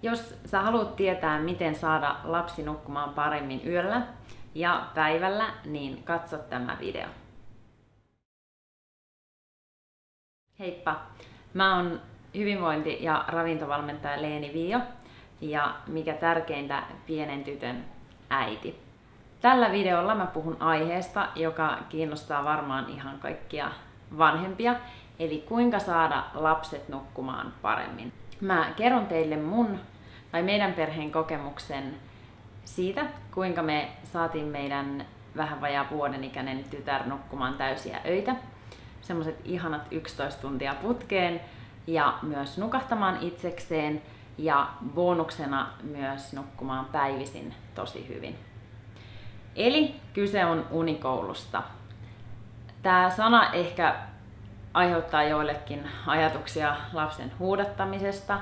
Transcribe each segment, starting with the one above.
Jos sä haluat tietää, miten saada lapsi nukkumaan paremmin yöllä ja päivällä, niin katso tämä video. Heippa! Mä oon hyvinvointi- ja ravintovalmentaja Leeni Viio ja mikä tärkeintä, pienen tytön äiti. Tällä videolla mä puhun aiheesta, joka kiinnostaa varmaan ihan kaikkia vanhempia, eli kuinka saada lapset nukkumaan paremmin. Mä kerron teille meidän perheen kokemuksen siitä, kuinka me saatiin meidän vähän vajaa vuoden ikäinen tytär nukkumaan täysiä öitä. Semmoset ihanat 11 tuntia putkeen ja myös nukahtamaan itsekseen ja bonuksena myös nukkumaan päivisin tosi hyvin. Eli kyse on unikoulusta. Tää sana ehkä aiheuttaa joillekin ajatuksia lapsen huudattamisesta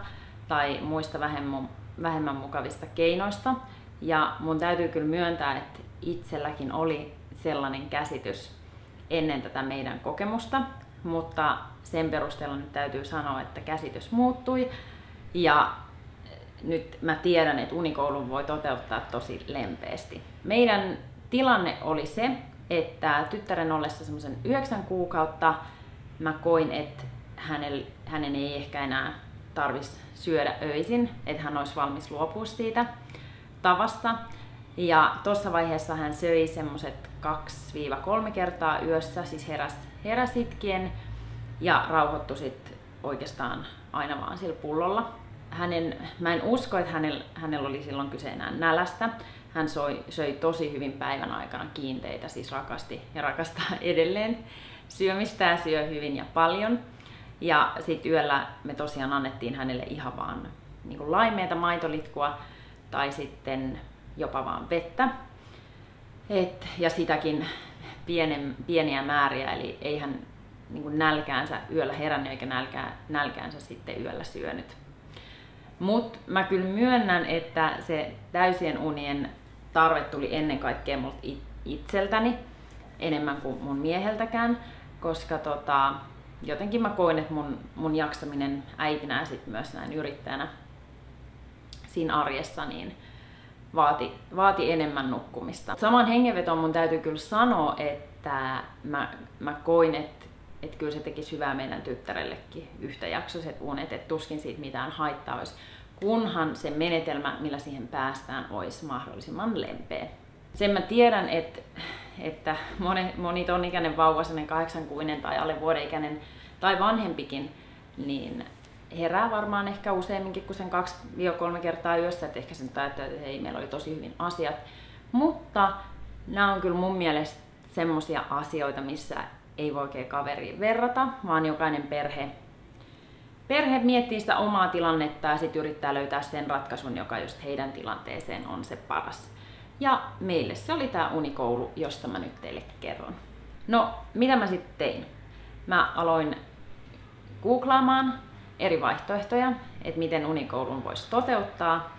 tai muista vähemmän mukavista keinoista. Ja mun täytyy kyllä myöntää, että itselläkin oli sellainen käsitys ennen tätä meidän kokemusta, mutta sen perusteella nyt täytyy sanoa, että käsitys muuttui ja nyt mä tiedän, että unikoulun voi toteuttaa tosi lempeästi. Meidän tilanne oli se, että tyttären ollessa semmoisen 9 kuukautta mä koin, että hänen ei ehkä enää tarvitsisi syödä öisin, että hän olisi valmis luopua siitä tavasta. Ja tuossa vaiheessa hän söi semmoset 2-3 kertaa yössä, siis heräsi itkien ja rauhoittui sit oikeastaan aina vaan sillä pullolla. Mä en usko, että hänellä oli silloin kyse enää nälästä. Hän söi tosi hyvin päivän aikana kiinteitä, siis rakasti ja rakastaa edelleen syömistä ja syö hyvin ja paljon. Ja sitten yöllä me tosiaan annettiin hänelle ihan vaan niin kuin laimeita maitolitkua tai sitten jopa vaan vettä. Ja sitäkin pieniä määriä, eli ei hän niin kuin nälkäänsä yöllä herännyt eikä nälkäänsä sitten yöllä syönyt. Mut mä kyllä myönnän, että se täysien unien tarve tuli ennen kaikkea multa itseltäni enemmän kuin mun mieheltäkään, koska jotenkin mä koin, että mun jaksaminen äitinä ja sit myös näin yrittäjänä siinä arjessa niin vaati enemmän nukkumista. Samaan hengenvetoon mun täytyy kyllä sanoa, että mä koin, että kyllä se tekisi hyvää meidän tyttärellekin yhtäjaksoiset unet, että tuskin siitä mitään haittaa olisi, kunhan se menetelmä, millä siihen päästään, olisi mahdollisimman lempeä. Sen mä tiedän, että moni ton ikäinen vauva, sellainen 8 kuinen tai alle vuoden ikäinen tai vanhempikin, niin herää varmaan ehkä useamminkin kuin sen 2-3 kertaa yössä, että ehkä sen ajattelee, että hei, meillä oli tosi hyvin asiat. Mutta nämä on kyllä mun mielestä semmosia asioita, missä ei voi oikein kaveriin verrata, vaan jokainen perhe miettii sitä omaa tilannetta ja sitten yrittää löytää sen ratkaisun, joka just heidän tilanteeseen on se paras. Ja meille se oli tää unikoulu, josta mä nyt teille kerron. No, mitä mä sitten tein? Mä aloin googlaamaan eri vaihtoehtoja, että miten unikoulun voisi toteuttaa.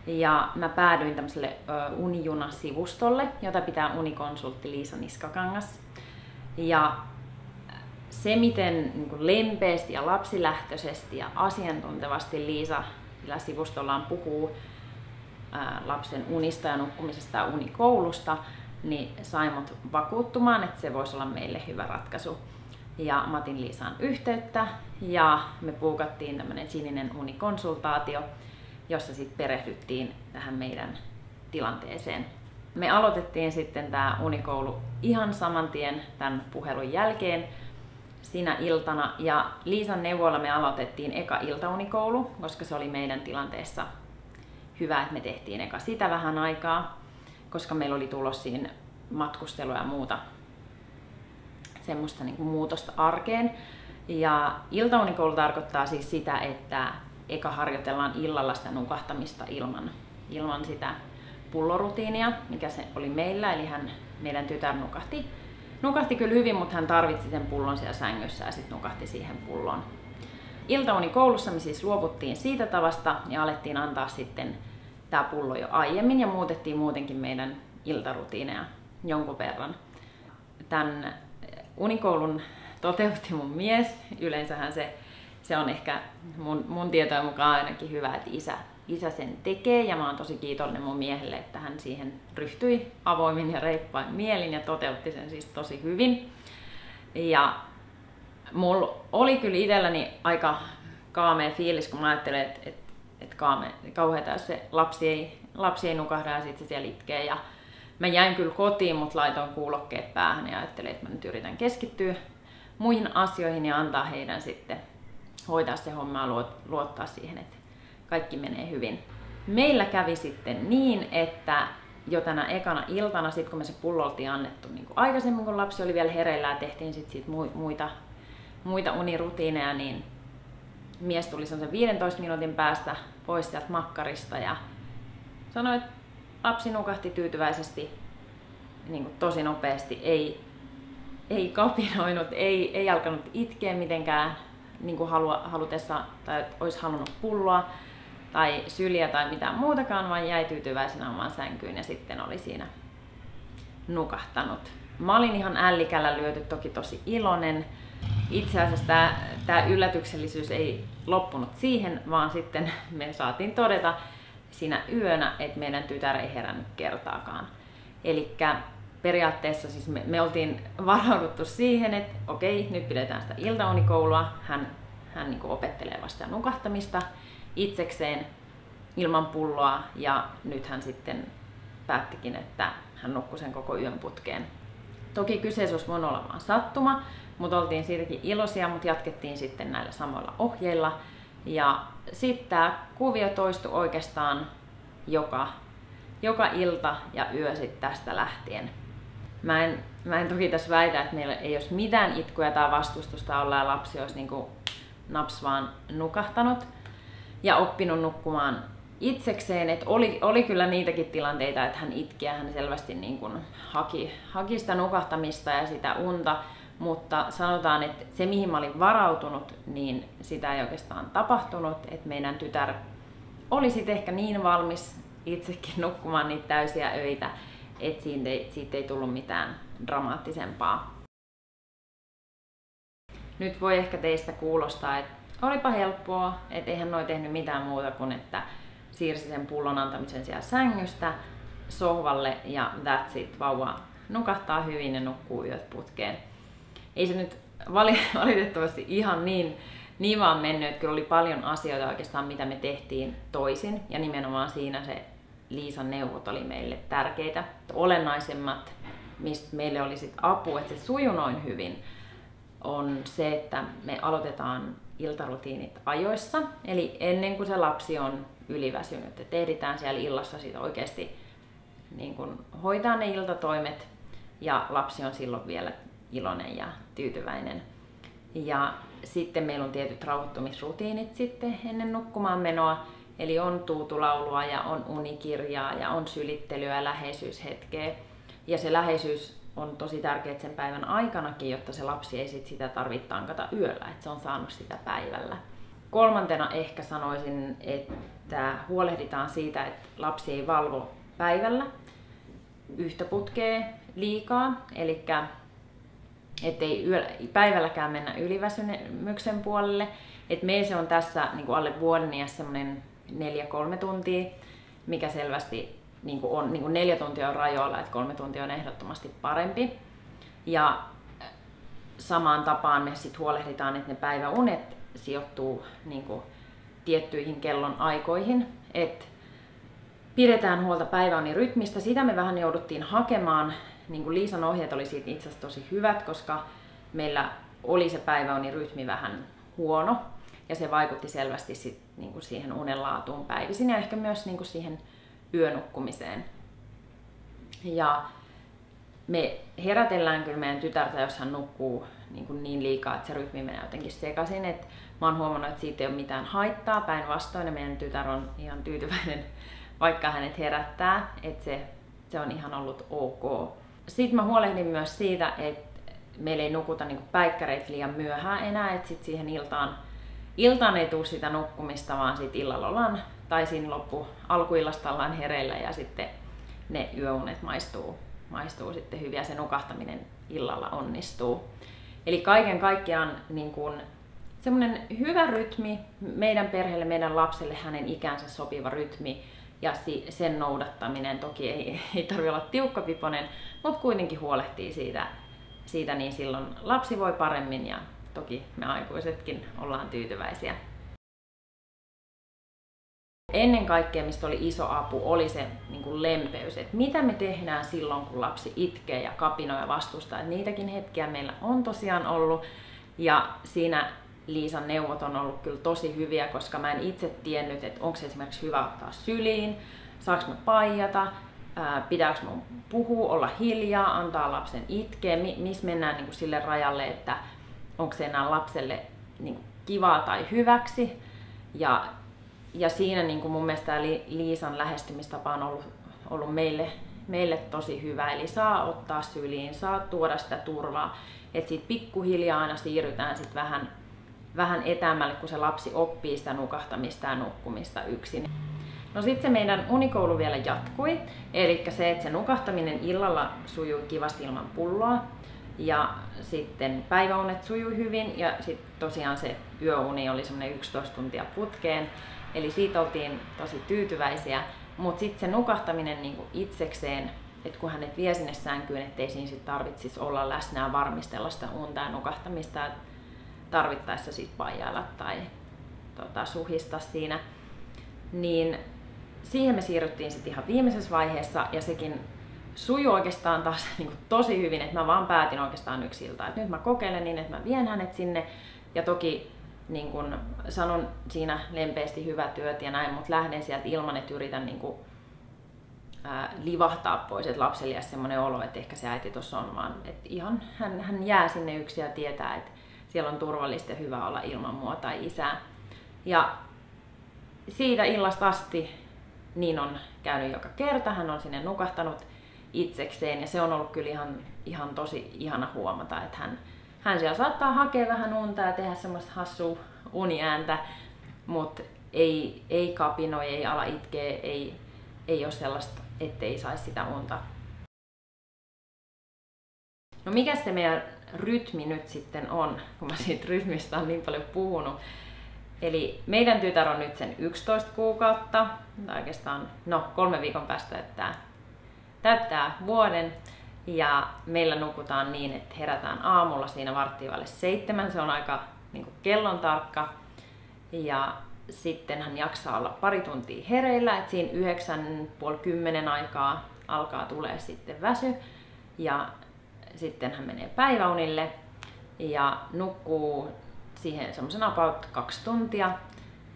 Ja mä päädyin tämmöiselle Unijuna-sivustolle, jota pitää unikonsultti Liisa Niskakangas. Ja se, miten niin kuin lempeästi ja lapsilähtöisesti ja asiantuntevasti Liisa sillä sivustollaan puhuu lapsen unista ja nukkumisesta ja unikoulusta, niin sai mut vakuuttumaan, että se voisi olla meille hyvä ratkaisu. Ja mä otin Liisaan yhteyttä ja me puukattiin tämmönen sininen unikonsultaatio, jossa sitten perehdyttiin tähän meidän tilanteeseen. Me aloitettiin sitten tää unikoulu ihan saman tien tämän puhelun jälkeen sinä iltana, ja Liisan neuvoilla me aloitettiin eka iltaunikoulu, koska se oli meidän tilanteessa hyvä, että me tehtiin eka sitä vähän aikaa, koska meillä oli tulossa siinä matkustelua ja muuta semmoista niin kuin muutosta arkeen. Ja iltaunikoulu tarkoittaa siis sitä, että eka harjoitellaan illalla sitä nukahtamista ilman sitä pullorutiinia, mikä se oli meillä, eli meidän tytär nukahti kyllä hyvin, mutta hän tarvitsi sen pullon siellä sängyssä ja sitten nukahti siihen pulloon. Iltaunikoulussa me siis luovuttiin siitä tavasta ja alettiin antaa sitten tämä pullo jo aiemmin ja muutettiin muutenkin meidän iltarutiineja jonkun verran. Tämän unikoulun toteutti mun mies. Yleensähän se on ehkä mun tietojen mukaan ainakin hyvä, että isä sen tekee ja mä oon tosi kiitollinen mun miehelle, että hän siihen ryhtyi avoimin ja reippain mielin ja toteutti sen siis tosi hyvin. Ja mulla oli kyllä itselläni aika kaamea fiilis, kun mä ajattelin, että kauheeta, jos se lapsi ei nukahda ja sitten se siellä itkee. Ja mä jäin kyllä kotiin, mutta laitoin kuulokkeet päähän ja ajattelin, että mä nyt yritän keskittyä muihin asioihin ja antaa heidän sitten hoitaa se homma ja luottaa siihen, että kaikki menee hyvin. Meillä kävi sitten niin, että jo tänä ekana iltana, sit kun me se pullo oltiin annettu niin kuin aikaisemmin, kun lapsi oli vielä hereillä ja tehtiin sit muita unirutiineja, niin mies tuli sen 15 minuutin päästä pois sieltä makkarista ja sanoi, että lapsi nukahti tyytyväisesti niin kuin tosi nopeasti, ei kapinoinut, ei alkanut itkeä mitenkään niin kuin halutessa tai että olisi halunnut pulloa tai syliä tai mitään muutakaan, vaan jäi tyytyväisenä omaan sänkyyn ja sitten oli siinä nukahtanut. Mä olin ihan ällikällä lyöty, toki tosi iloinen. Itse asiassa tämä yllätyksellisyys ei loppunut siihen, vaan sitten me saatiin todeta siinä yönä, että meidän tytär ei herännyt kertaakaan. Elikkä periaatteessa siis me oltiin varauduttu siihen, että okei, nyt pidetään sitä iltaunikoulua. Hän niin kuin opettelee vasta nukahtamista itsekseen ilman pulloa ja nyt hän sitten päättikin, että hän nukkui sen koko yön putkeen. Toki kyseessä olisi voinut olla vaan sattuma, mutta oltiin siitäkin iloisia, mutta jatkettiin sitten näillä samoilla ohjeilla. Ja sitten tämä kuvio toistui oikeastaan joka ilta ja yö sitten tästä lähtien. Mä en toki tässä väitä, että meillä ei olisi mitään itkuja tai vastustusta olla ja lapsi olisi niin kuin naps vaan nukahtanut ja oppinut nukkumaan itsekseen. Et oli kyllä niitäkin tilanteita, että hän itki ja hän selvästi niin kuin haki sitä nukahtamista ja sitä unta, mutta sanotaan, että se mihin mä olin varautunut, niin sitä ei oikeastaan tapahtunut. Että meidän tytär oli sitten ehkä niin valmis itsekin nukkumaan niitä täysiä öitä, että siitä ei tullut mitään dramaattisempaa. Nyt voi ehkä teistä kuulostaa, että olipa helppoa, että eihän noi tehnyt mitään muuta kuin että siirsi sen pullon antamisen siellä sängystä sohvalle ja that's it, vauva nukahtaa hyvin ja nukkuu yöt putkeen. Ei se nyt valitettavasti ihan niin vaan mennyt, että kyllä oli paljon asioita oikeastaan mitä me tehtiin toisin ja nimenomaan siinä se Liisan neuvot oli meille tärkeitä. Olennaisemmat, mistä meille oli sit apu, että se sujui noin hyvin, on se, että me aloitetaan iltarutiinit ajoissa, eli ennen kuin se lapsi on yliväsynyt. Et ehditään siellä illassa sit oikeasti niin kun hoitaa ne iltatoimet ja lapsi on silloin vielä iloinen ja tyytyväinen. Ja sitten meillä on tietyt rauhoittumisrutiinit sitten ennen nukkumaan menoa. Eli on tuutulaulua ja on unikirjaa ja on sylittelyä ja läheisyyshetkeä. Ja se läheisyys on tosi tärkeää sen päivän aikanakin, jotta se lapsi ei sitä tarvitse tankata yöllä, että se on saanut sitä päivällä. Kolmantena ehkä sanoisin, että huolehditaan siitä, että lapsi ei valvo päivällä yhtä putkea liikaa. Eli ettei päivälläkään mennä yliväsymyksen puolelle. Et meillä se on tässä niin kuin alle vuoden iässä semmoinen 4-3 tuntia, mikä selvästi niin kuin on, niin kuin 4 tuntia on rajoilla, että 3 tuntia on ehdottomasti parempi. Ja samaan tapaan me sit huolehditaan, että ne päiväunet sijoittuu niin kuin tiettyihin kellon aikoihin. Et pidetään huolta päiväunin rytmistä. Sitä me vähän jouduttiin hakemaan. Niin kuin Liisan ohjeet oli siitä itse asiassa tosi hyvät, koska meillä oli se päiväunin rytmi vähän huono. Ja se vaikutti selvästi sit, niin kuin siihen unenlaatuun päivisin ja ehkä myös niin kuin siihen yönukkumiseen. Ja me herätellään kyllä meidän tytärtä, jos hän nukkuu niin liikaa, että se rytmi menee jotenkin sekaisin. Et mä oon huomannut, että siitä ei ole mitään haittaa. Päinvastoin ja meidän tytär on ihan tyytyväinen, vaikka hänet herättää. Että se on ihan ollut ok. Sitten mä huolehdin myös siitä, että meillä ei nukuta niin kuin päikkäreitä liian myöhään enää. Että sit siihen iltaan ei tule sitä nukkumista, vaan sit illalla ollaan, tai siinä alkuillasta ollaan hereillä ja sitten ne yöunet maistuu sitten hyvin ja se nukahtaminen illalla onnistuu. Eli kaiken kaikkiaan niin kun semmoinen hyvä rytmi meidän perheelle, meidän lapselle, hänen ikänsä sopiva rytmi ja sen noudattaminen. Toki ei tarvitse olla tiukkapipoinen, mutta kuitenkin huolehtii siitä, niin silloin lapsi voi paremmin ja toki me aikuisetkin ollaan tyytyväisiä. Ennen kaikkea, mistä oli iso apu, oli se niin kuin lempeys, että mitä me tehdään silloin, kun lapsi itkee ja kapinoi ja vastustaa. Et niitäkin hetkiä meillä on tosiaan ollut ja siinä Liisan neuvot on ollut kyllä tosi hyviä, koska mä en itse tiennyt, että onko se esimerkiksi hyvä ottaa syliin, saanko mä paijata, pitääkö mun puhua, olla hiljaa, antaa lapsen itkeä, missä mennään niin kuin sille rajalle, että onko se enää lapselle niin kuin kivaa tai hyväksi. Ja siinä niin kuin mun mielestä Liisan lähestymistapa on ollut meille tosi hyvä. Eli saa ottaa syliin, saa tuoda sitä turvaa. Että siitä pikkuhiljaa aina siirrytään sit vähän etäämmälle, kun se lapsi oppii sitä nukahtamista ja nukkumista yksin. No sitten se meidän unikoulu vielä jatkui. Eli se, että se nukahtaminen illalla sujui kivasti ilman pulloa. Ja sitten päiväunet sujui hyvin ja sitten tosiaan se yöuni oli semmoinen 11 tuntia putkeen. Eli siitä oltiin tosi tyytyväisiä, mutta sitten se nukahtaminen niinku itsekseen, että kun hänet vie sinne sänkyyn, ettei siinä sit tarvitsisi olla läsnä ja varmistella sitä unta ja nukahtamista ja tarvittaessa sit paijailla tai suhista siinä, niin siihen me siirryttiin sitten ihan viimeisessä vaiheessa ja sekin sujui oikeastaan taas niinku tosi hyvin, että mä vaan päätin oikeastaan yksi ilta, että nyt mä kokeilen niin, että mä vien hänet sinne ja toki niin kun sanon siinä lempeästi hyvät työt ja näin, mutta lähden sieltä ilman, että yritän niin kun, livahtaa pois, että lapselle jää semmoinen olo, että ehkä se äiti tuossa on, vaan että ihan hän jää sinne yksi ja tietää, että siellä on turvallista ja hyvä olla ilman mua tai isää. Ja siitä illasta asti niin on käynyt joka kerta, hän on sinne nukahtanut itsekseen ja se on ollut kyllä ihan tosi ihana huomata, että hän siellä saattaa hakea vähän unta ja tehdä semmoista hassua uniääntä, mutta ei kapinoi, ei ala itkeä, ei ole sellaista, ettei saisi sitä unta. No mikä se meidän rytmi nyt sitten on, kun mä siitä rytmistä on niin paljon puhunut. Eli meidän tytär on nyt sen 11 kuukautta, tai oikeastaan 3 viikon päästä, että täyttää vuoden. Ja meillä nukutaan niin, että herätään aamulla siinä 6:45, se on aika niin kuin kellon tarkka. Ja sitten hän jaksaa olla pari tuntia hereillä, että siinä 9:30 aikaa alkaa tulee sitten väsy. Ja sitten hän menee päiväunille ja nukkuu siihen semmoisen about 2 tuntia.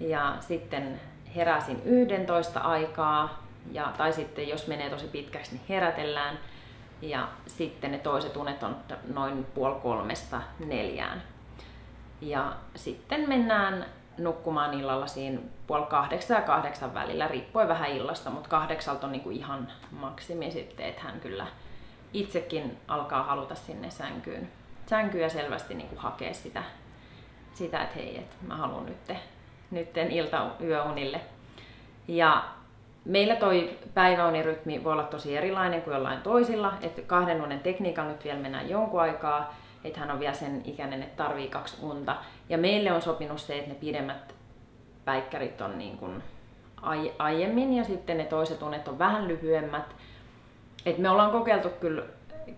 Ja sitten heräsin 11 aikaa, tai sitten jos menee tosi pitkäksi, niin herätellään. Ja sitten ne toiset unet on noin 2:30–4. Ja sitten mennään nukkumaan illalla siinä 7:30 ja 8 välillä, riippuen vähän illasta, mutta 8 on niinku ihan maksimi sitten, että hän kyllä itsekin alkaa haluta sinne sänkyyn ja selvästi niinku hakee sitä että hei, että mä haluan nytten yöunille. Ja meillä toi päiväunirytmi voi olla tosi erilainen kuin jollain toisilla, että 2 unen tekniikalla nyt vielä mennään jonkun aikaa, että hän on vielä sen ikäinen, että tarvii 2 unta. Ja meille on sopinut se, että ne pidemmät päikkärit on niin kuin aiemmin ja sitten ne toiset unet on vähän lyhyemmät. Et me ollaan kokeiltu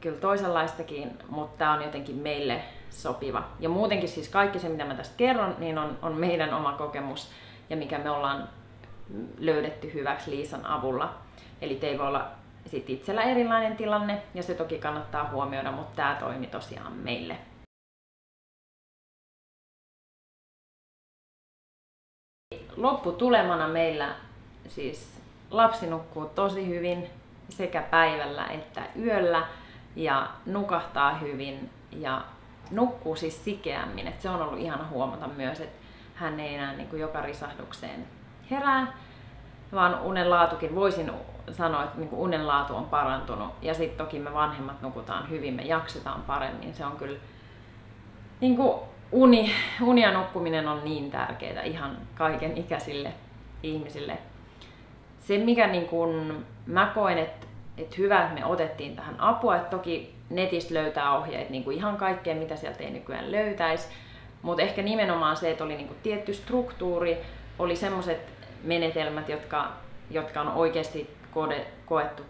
kyllä toisenlaistakin, mutta tämä on jotenkin meille sopiva. Ja muutenkin siis kaikki se, mitä mä tästä kerron, niin on meidän oma kokemus ja mikä me ollaan löydetty hyväksi Liisan avulla. Eli teillä voi olla sit itsellä erilainen tilanne ja se toki kannattaa huomioida, mutta tämä toimi tosiaan meille. Lopputulemana meillä siis lapsi nukkuu tosi hyvin sekä päivällä että yöllä ja nukahtaa hyvin ja nukkuu siis sikeämmin. Et se on ollut ihana huomata myös, että hän ei enää niin kuin joka risahdukseen herää, vaan unen laatukin voisin sanoa, että niin kuin unen laatu on parantunut. Ja sitten toki me vanhemmat nukutaan hyvin, me jaksetaan paremmin. Se on kyllä niin kuin uni ja nukkuminen on niin tärkeää ihan kaiken ikäisille ihmisille. Se mikä niin kuin mä koen, että hyvä, että me otettiin tähän apua, että toki netistä löytää ohjeet niin kuin ihan kaikkeen, mitä sieltä ei nykyään löytäisi, Mutta ehkä nimenomaan se, että oli niinku tietty struktuuri, oli semmoiset menetelmät, jotka on oikeasti koettu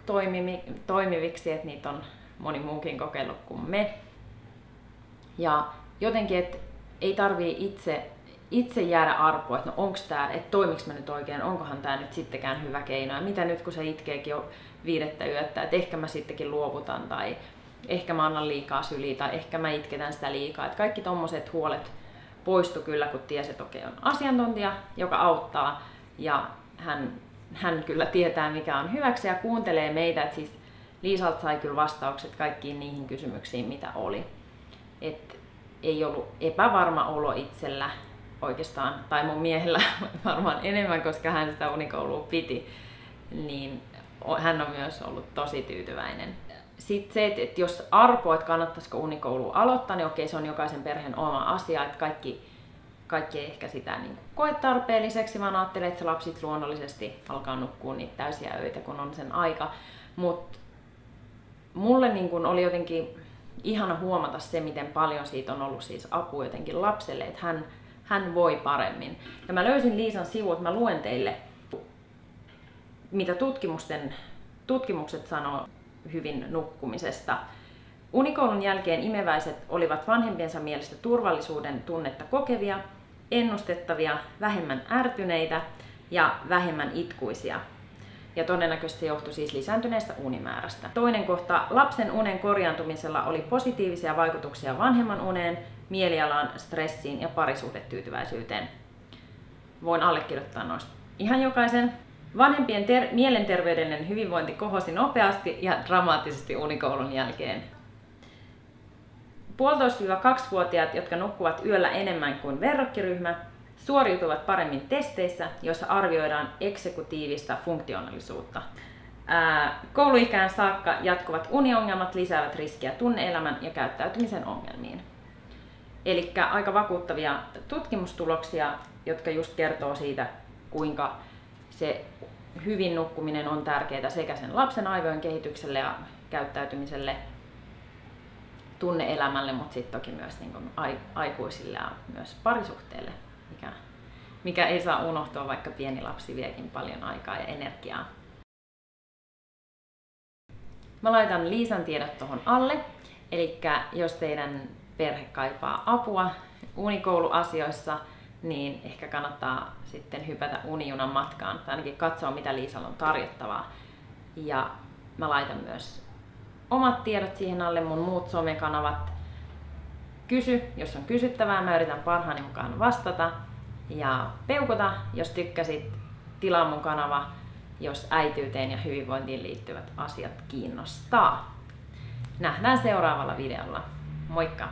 toimiviksi, että niitä on moni muukin kokeillut kuin me. Ja jotenkin, että ei tarvii itse jäädä arpoon, että no onks tää, että toimiks mä nyt oikein, onkohan tää nyt sittenkään hyvä keino, ja mitä nyt kun se itkeekin jo 5 yötä, että ehkä mä sittenkin luovutan, tai ehkä mä annan liikaa syliä, tai ehkä mä itketän sitä liikaa. Että kaikki tommoset huolet poistu kyllä, kun tiesi, että okei, on asiantuntija, joka auttaa, ja hän kyllä tietää, mikä on hyväksi, ja kuuntelee meitä. Että siis Liisalta sai kyllä vastaukset kaikkiin niihin kysymyksiin, mitä oli. Et ei ollut epävarma olo itsellä oikeastaan, tai mun miehellä varmaan enemmän, koska hän sitä unikoulua piti, niin hän on myös ollut tosi tyytyväinen. Sitten se, että jos arpoo, että kannattaisiko unikoulua aloittaa, niin okei, se on jokaisen perheen oma asia, että kaikki ei ehkä sitä niin koe tarpeelliseksi, vaan ajattelee, että se lapsi luonnollisesti alkaa nukkua niitä täysiä öitä, kun on sen aika. Mutta mulle niin kun oli jotenkin ihana huomata se, miten paljon siitä on ollut siis apua jotenkin lapselle, että hän voi paremmin. Ja mä löysin Liisan sivut, mä luen teille, mitä tutkimukset sanoo hyvin nukkumisesta. Unikoulun jälkeen imeväiset olivat vanhempiensa mielestä turvallisuuden tunnetta kokevia, ennustettavia, vähemmän ärtyneitä ja vähemmän itkuisia. Ja todennäköisesti se johtui siis lisääntyneestä unimäärästä. Toinen kohta, lapsen unen korjaantumisella oli positiivisia vaikutuksia vanhemman uneen, mielialaan, stressiin ja parisuhdetyytyväisyyteen. Voin allekirjoittaa noista ihan jokaisen. Vanhempien mielenterveydellinen hyvinvointi kohosi nopeasti ja dramaattisesti unikoulun jälkeen. 1,5–2-vuotiaat, jotka nukkuvat yöllä enemmän kuin verrokkiryhmä, suoriutuvat paremmin testeissä, joissa arvioidaan eksekutiivista funktionaalisuutta. Kouluikään saakka jatkuvat uniongelmat lisäävät riskiä tunne-elämän ja käyttäytymisen ongelmiin. Eli aika vakuuttavia tutkimustuloksia, jotka just kertoo siitä, kuinka se hyvin nukkuminen on tärkeää sekä sen lapsen aivojen kehitykselle ja käyttäytymiselle, tunne-elämälle, mutta sitten toki myös niin kuin aikuisille ja myös parisuhteelle, mikä ei saa unohtua, vaikka pieni lapsi viekin paljon aikaa ja energiaa. Mä laitan Liisan tiedot tuohon alle, eli jos teidän perhe kaipaa apua unikouluasioissa, niin ehkä kannattaa sitten hypätä unijunan matkaan, tai ainakin katsoa, mitä Liisalla on tarjottavaa. Ja mä laitan myös omat tiedot siihen alle, mun muut somekanavat. Kysy, jos on kysyttävää, mä yritän parhaani mukaan vastata. Ja peukuta, jos tykkäsit, tilaa mun kanava, jos äitiyteen ja hyvinvointiin liittyvät asiat kiinnostaa. Nähdään seuraavalla videolla. Moikka!